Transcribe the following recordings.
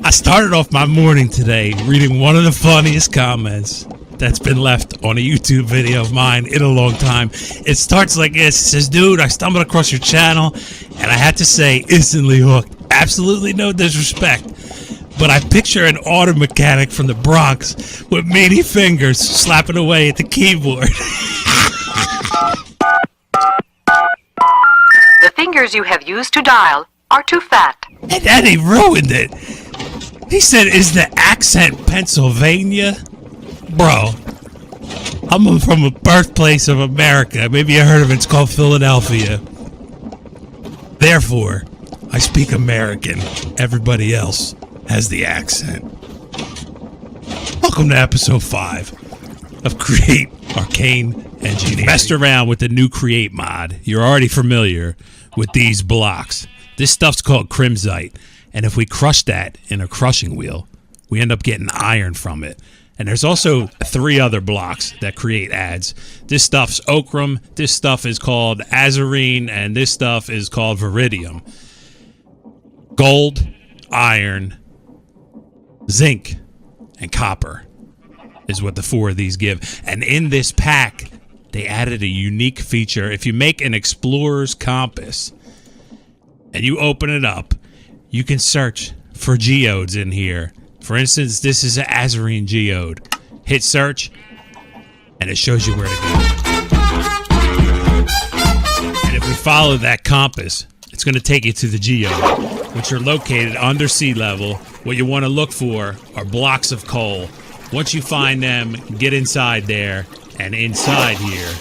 I started off my morning today reading one of the funniest comments that's been left on a YouTube video of mine in a long time. It starts like this. It says, dude, I stumbled across your channel and I had to say instantly hooked. Absolutely no disrespect, but I picture an auto mechanic from the Bronx with meaty fingers slapping away at the keyboard. The fingers you have used to dial are too fat. And then he ruined it. He said, is the accent Pennsylvania? Bro, I'm from a birthplace of America. Maybe you heard of it. It's called Philadelphia. Therefore, I speak American. Everybody else has the accent. Welcome to episode 5 of Create Arcane Engineering. Messed around with the new Create mod. You're already familiar with these blocks. This stuff's called crimsite, and if we crush that in a crushing wheel, we end up getting iron from it. And there's also 3 other blocks that Create adds. This stuff's ochrum, this stuff is called azurine, and this stuff is called viridium. Gold, iron, zinc, and copper is what the 4 of these give. And in this pack, they added a unique feature. If you make an explorer's compass and you open it up, you can search for geodes in here. For instance, this is an azurine geode. Hit search, and it shows you where to go. And if we follow that compass, it's going to take you to the geode, which are located under sea level. What you want to look for are blocks of coal. Once you find them, get inside there, and inside here,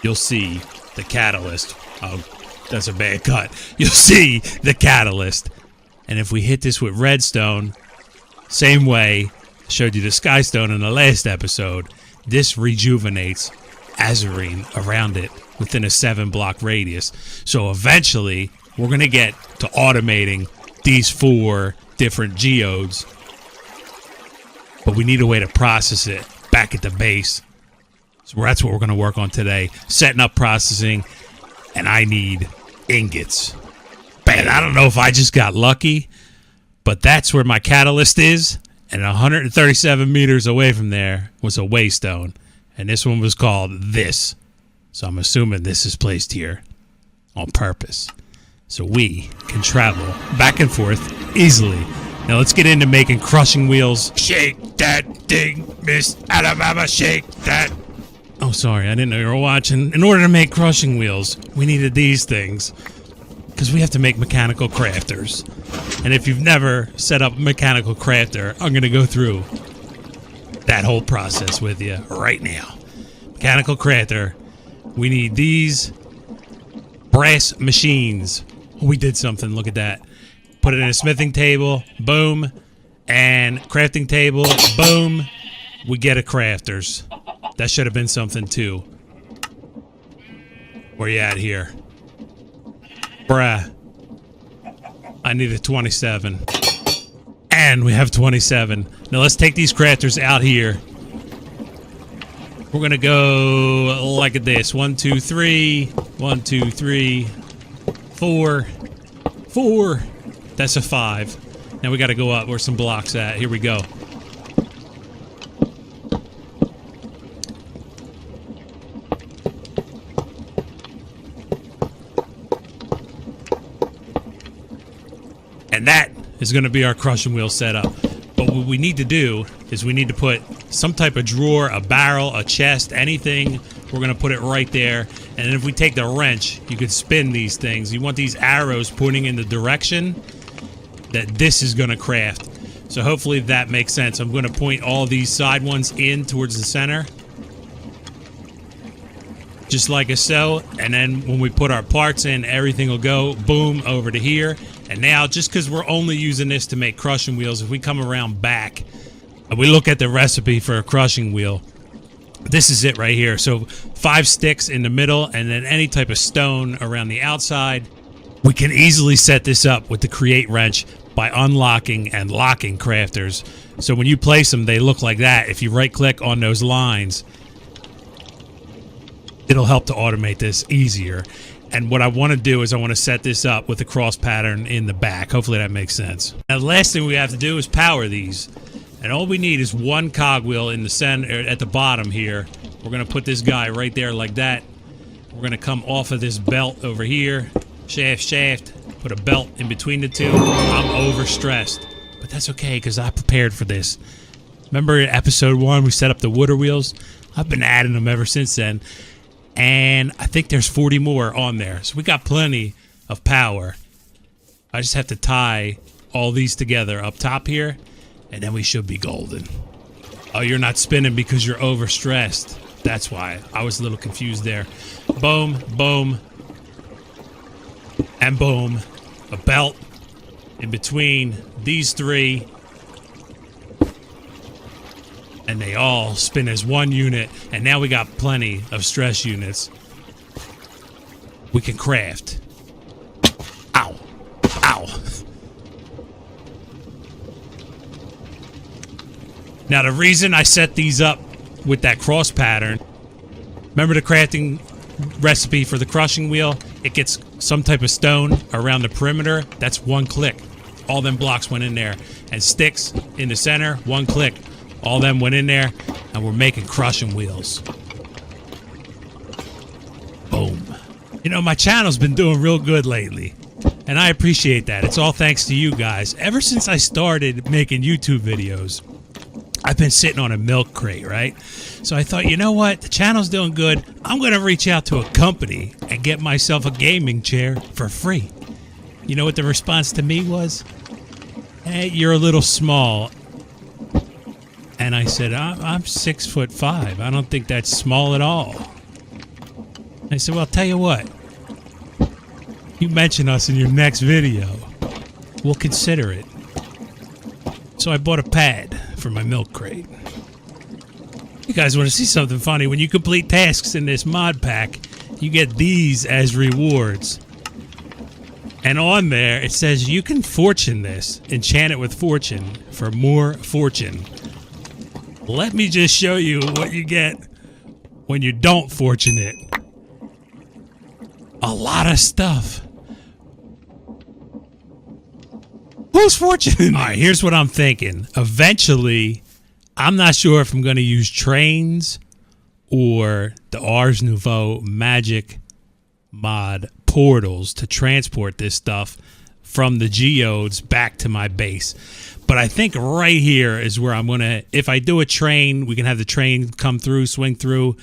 you'll see the catalyst. Oh, that's a bad cut. You'll see the catalyst. And if we hit this with redstone, same way I showed you the skystone in the last episode, this rejuvenates azurine around it within a 7-block radius. So eventually, we're going to get to automating these 4 different geodes. But we need a way to process it back at the base. So that's what we're going to work on today. Setting up processing, and I need ingots. And I don't know if I just got lucky, but that's where my catalyst is, and 137 meters away from there was a waystone, and this one was called this. So I'm assuming this is placed here on purpose, so we can travel back and forth easily. Now let's get into making crushing wheels. Shake that thing, Miss Alabama, shake that. Oh, sorry, I didn't know you were watching. In order to make crushing wheels, we needed these things, because we have to make mechanical crafters. And if you've never set up a mechanical crafter, I'm going to go through that whole process with you right now. Mechanical crafter, we need these brass machines. We did something, look at that. Put it in a smithing table, boom, and crafting table, boom, we get a crafters. That should have been something too. Where you at here? Bruh. I need a 27. And we have 27. Now let's take these crafters out here. We're gonna go like this. 1, 2, 3. 1, 2, 3. 4. 4. That's a 5. Now we gotta go up where some blocks at. Here we go. And that is going to be our crushing wheel setup. But what we need to do is we need to put some type of drawer, a barrel, a chest, anything. We're going to put it right there. And then if we take the wrench, you could spin these things. You want these arrows pointing in the direction that this is going to craft. So hopefully that makes sense. I'm going to point all these side ones in towards the center. Just like so. And then when we put our parts in, everything will go boom over to here. And now, just because we're only using this to make crushing wheels, if we come around back and we look at the recipe for a crushing wheel, this is it right here. So 5 sticks in the middle and then any type of stone around the outside. We can easily set this up with the Create wrench by unlocking and locking crafters. So when you place them, they look like that. If you right click on those lines, it'll help to automate this easier. And what I want to do is I want to set this up with a cross pattern in the back. Hopefully that makes sense. Now, the last thing we have to do is power these. And all we need is one cogwheel in the center, at the bottom here. We're going to put this guy right there like that. We're going to come off of this belt over here. Shaft. Put a belt in between the two. I'm overstressed. But that's okay because I prepared for this. Remember in episode 1 we set up the water wheels? I've been adding them ever since then. And I think there's 40 more on there. So we got plenty of power. I just have to tie all these together up top here. And then we should be golden. Oh, you're not spinning because you're overstressed. That's why. I was a little confused there. Boom, boom, and boom. A belt in between these three. And they all spin as one unit. And now we got plenty of stress units. We can craft. Ow. Ow. Now, the reason I set these up with that cross pattern, remember the crafting recipe for the crushing wheel? It gets some type of stone around the perimeter. That's one click. All them blocks went in there. And sticks in the center, one click. All them went in there, and we're making crushing wheels. Boom. You know, my channel's been doing real good lately, and I appreciate that. It's all thanks to you guys. Ever since I started making YouTube videos, I've been sitting on a milk crate, right? So I thought, you know what? The channel's doing good. I'm going to reach out to a company and get myself a gaming chair for free. You know what the response to me was? Hey, you're a little small. And I said, I'm 6'5". I don't think that's small at all. I said, well, I'll tell you what. You mention us in your next video. We'll consider it. So I bought a pad for my milk crate. You guys want to see something funny? When you complete tasks in this mod pack, you get these as rewards. And on there, it says you can fortune this. Enchant it with fortune for more fortune. Let me just show you what you get when you don't fortune it. A lot of stuff. Who's fortunate? All right, here's what I'm thinking. Eventually, I'm not sure if I'm going to use trains or the Ars Nouveau magic mod portals to transport this stuff from the geodes back to my base. But I think right here is where I'm going to, if I do a train, we can have the train come through, swing through,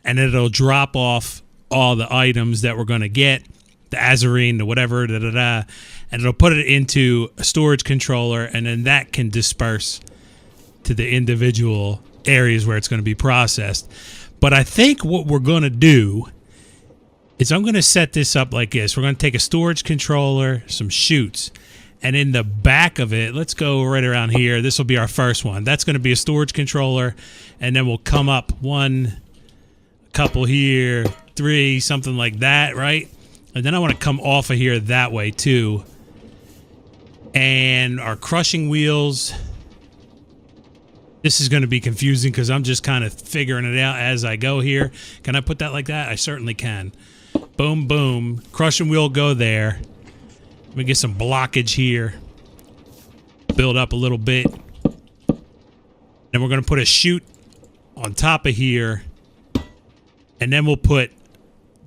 and it'll drop off all the items that we're going to get, the azurine, the whatever, and it'll put it into a storage controller, and then that can disperse to the individual areas where it's going to be processed. But I think what we're going to do is I'm going to set this up like this. We're going to take a storage controller, some chutes, and in the back of it, let's go right around here. This will be our first one. That's going to be a storage controller, and then we'll come up one, couple here, 3, something like that, right? And then I want to come off of here that way too. And our crushing wheels, this is going to be confusing because I'm just kind of figuring it out as I go here. Can I put that like that? I certainly can. Boom, boom. Crushing wheel go there. Let me get some blockage here. Build up a little bit. Then we're going to put a chute on top of here. And then we'll put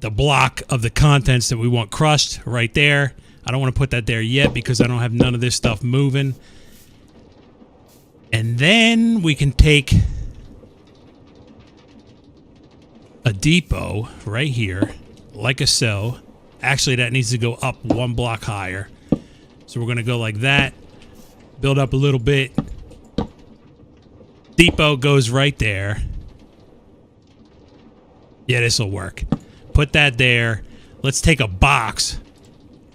the block of the contents that we want crushed right there. I don't want to put that there yet because I don't have none of this stuff moving. And then we can take a depot right here, like a so. Actually, that needs to go up one block higher. So we're going to go like that. Build up a little bit. Depot goes right there. Yeah, this will work. Put that there. Let's take a box.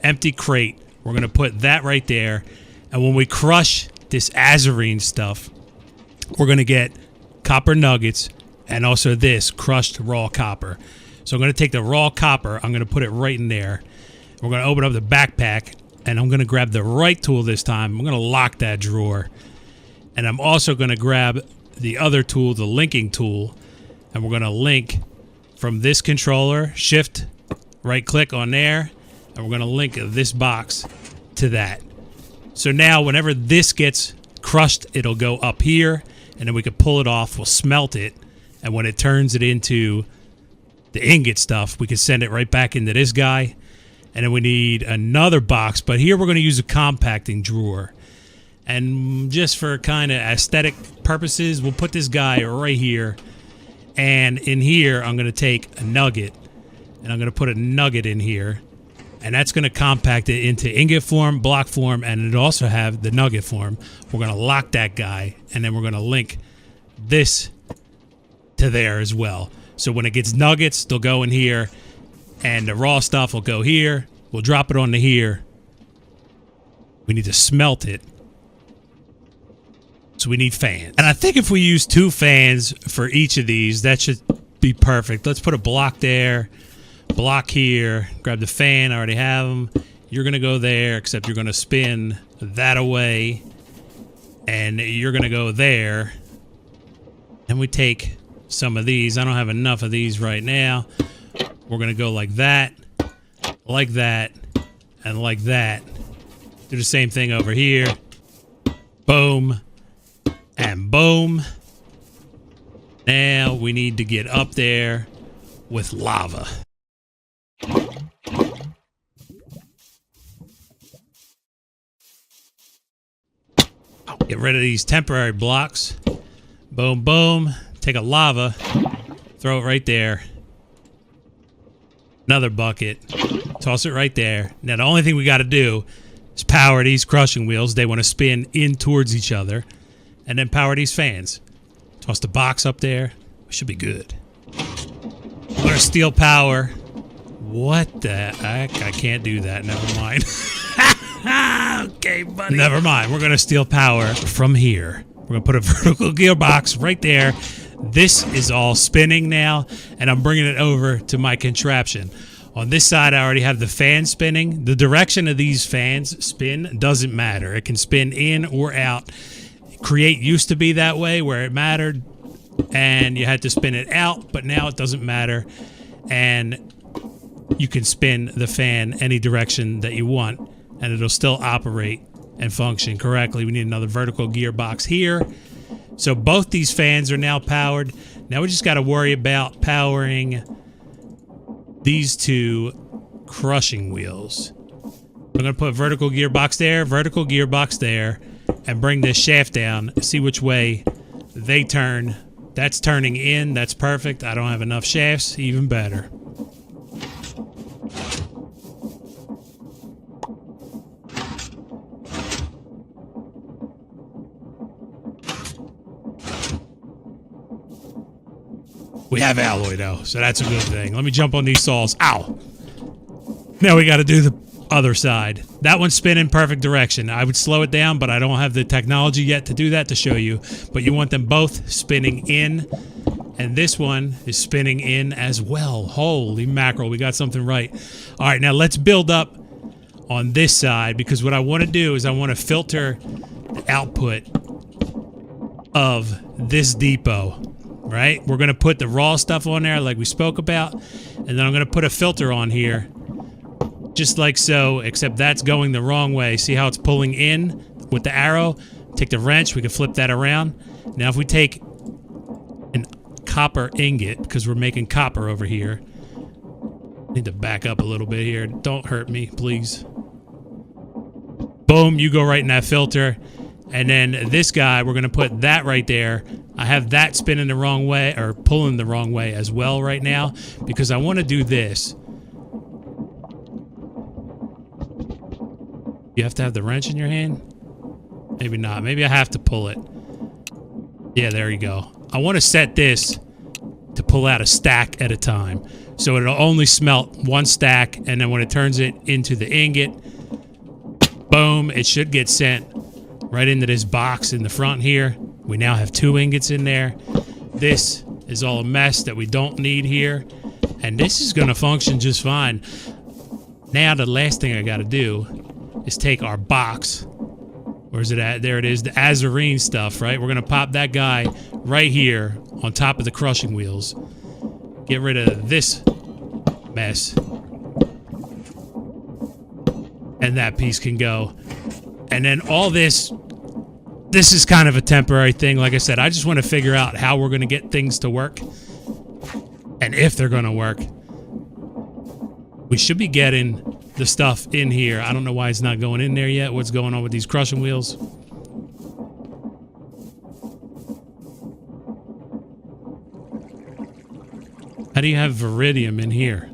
Empty crate. We're going to put that right there. And when we crush this azurine stuff, we're going to get copper nuggets and also this crushed raw copper. So I'm going to take the raw copper. I'm going to put it right in there. We're going to open up the backpack. And I'm going to grab the right tool this time. I'm going to lock that drawer. And I'm also going to grab the other tool, the linking tool. And we're going to link from this controller, shift right click on there, and we're going to link this box to that. So now whenever this gets crushed, it'll go up here, and then we can pull it off. We'll smelt it, and when it turns it into the ingot stuff, we can send it right back into this guy. And then we need another box, but here we're going to use a compacting drawer. And just for kind of aesthetic purposes, we'll put this guy right here. And in here, I'm going to take a nugget, and I'm going to put a nugget in here. And that's going to compact it into ingot form, block form, and it'll also have the nugget form. We're going to lock that guy, and then we're going to link this to there as well. So when it gets nuggets, they'll go in here, and the raw stuff will go here. We'll drop it onto here. We need to smelt it. So we need fans. And I think if we use 2 fans for each of these, that should be perfect. Let's put a block there, block here, grab the fan. I already have them. You're going to go there, except you're going to spin that away. And you're going to go there. And we take some of these. I don't have enough of these right now. We're going to go like that, and like that. Do the same thing over here. Boom. And boom. Now we need to get up there with lava. Get rid of these temporary blocks. Boom, boom. Take a lava. Throw it right there. Another bucket. Toss it right there. Now the only thing we got to do is power these crushing wheels. They want to spin in towards each other. And then power these fans. Toss the box up there. We should be good. We're going to steal power. What the heck? I can't do that. Never mind. Okay, buddy. Never mind. We're going to steal power from here. We're going to put a vertical gearbox right there. This is all spinning now, and I'm bringing it over to my contraption. On this side, I already have the fan spinning. The direction of these fans spin doesn't matter. It can spin in or out. Create used to be that way, where it mattered, and you had to spin it out, but now it doesn't matter, and you can spin the fan any direction that you want, and it'll still operate and function correctly. We need another vertical gearbox here. So both these fans are now powered. Now we just got to worry about powering these 2 crushing wheels. I'm going to put vertical gearbox there, and bring this shaft down. See which way they turn. That's turning in. That's perfect. I don't have enough shafts. Even better. We have alloy though, so that's a good thing. Let me jump on these saws. Ow! Now we got to do the other side. That one's spinning perfect direction. I would slow it down, but I don't have the technology yet to do that to show you. But you want them both spinning in, and this one is spinning in as well. Holy mackerel, we got something right. All right, now let's build up on this side, because what I want to do is I want to filter the output of this depot. Right? We're going to put the raw stuff on there like we spoke about, and then I'm going to put a filter on here just like so, except that's going the wrong way. See how it's pulling in with the arrow? Take the wrench, we can flip that around. Now if we take a copper ingot, because we're making copper over here. Need to back up a little bit here. Don't hurt me, please. Boom, you go right in that filter. And then this guy, we're going to put that right there. I have that spinning the wrong way, or pulling the wrong way as well right now, because I want to do this. You have to have the wrench in your hand? Maybe not. Maybe I have to pull it. Yeah, there you go. I want to set this to pull out a stack at a time. So it'll only smelt 1 stack, and then when it turns it into the ingot, boom, it should get sent right into this box in the front here. We now have 2 ingots in there. This is all a mess that we don't need here. And this is going to function just fine. Now the last thing I got to do is take our box. Where's it at? There it is, the azurine stuff, right? We're going to pop that guy right here on top of the crushing wheels. Get rid of this mess. and that piece can go. And then all this is kind of a temporary thing. Like I said, I just want to figure out how we're going to get things to work and if they're going to work. We should be getting the stuff in here. I don't know why it's not going in there yet. What's going on with these crushing wheels? How do you have Viridium in here?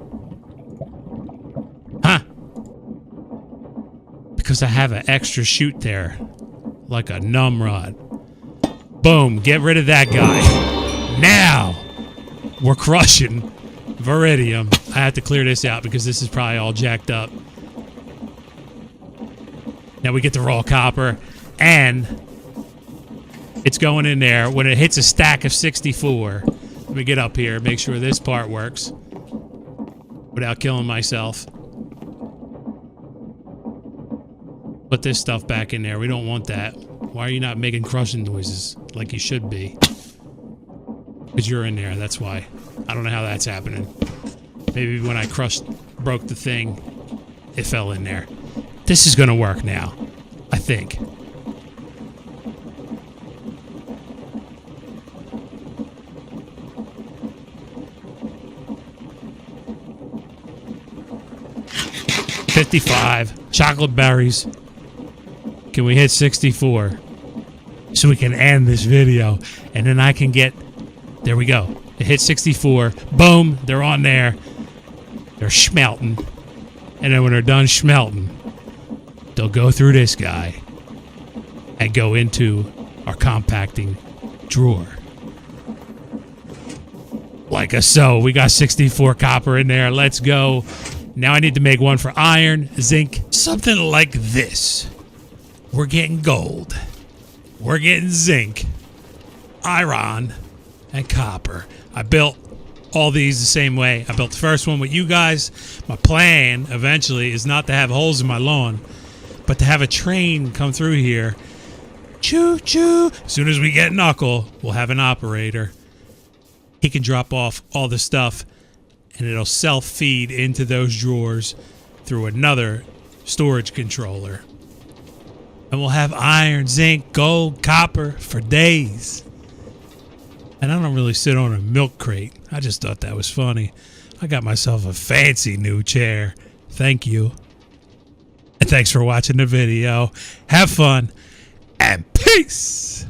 Huh? Because I have an extra chute there. Like a numrod. Boom. Get rid of that guy. Now we're crushing Viridium. I have to clear this out because this is probably all jacked up. Now we get the raw copper. And it's going in there. When it hits a stack of 64... Let me get up here, make sure this part works without killing myself. Put this stuff back in there. We don't want that. Why are you not making crushing noises like you should be? Because you're in there, that's why. I don't know how that's happening. Maybe when I broke the thing, it fell in there. This is going to work now, I think. $55 chocolate berries. Can we hit 64 so we can end this video and then I can get, there we go, it hit 64, boom, they're on there, they're schmelting, and then when they're done schmelting, they'll go through this guy and go into our compacting drawer like a so. We got 64 copper in there. Let's go. Now I need to make one for iron, zinc, something like this. We're getting gold. We're getting zinc, iron, and copper. I built all these the same way. I built the first one with you guys. My plan eventually is not to have holes in my lawn, but to have a train come through here. Choo choo. As soon as we get Knuckle, we'll have an operator. He can drop off all the stuff and it'll self-feed into those drawers through another storage controller. And we'll have iron, zinc, gold, copper for days. And I don't really sit on a milk crate. I just thought that was funny. I got myself a fancy new chair. Thank you. And thanks for watching the video. Have fun and peace!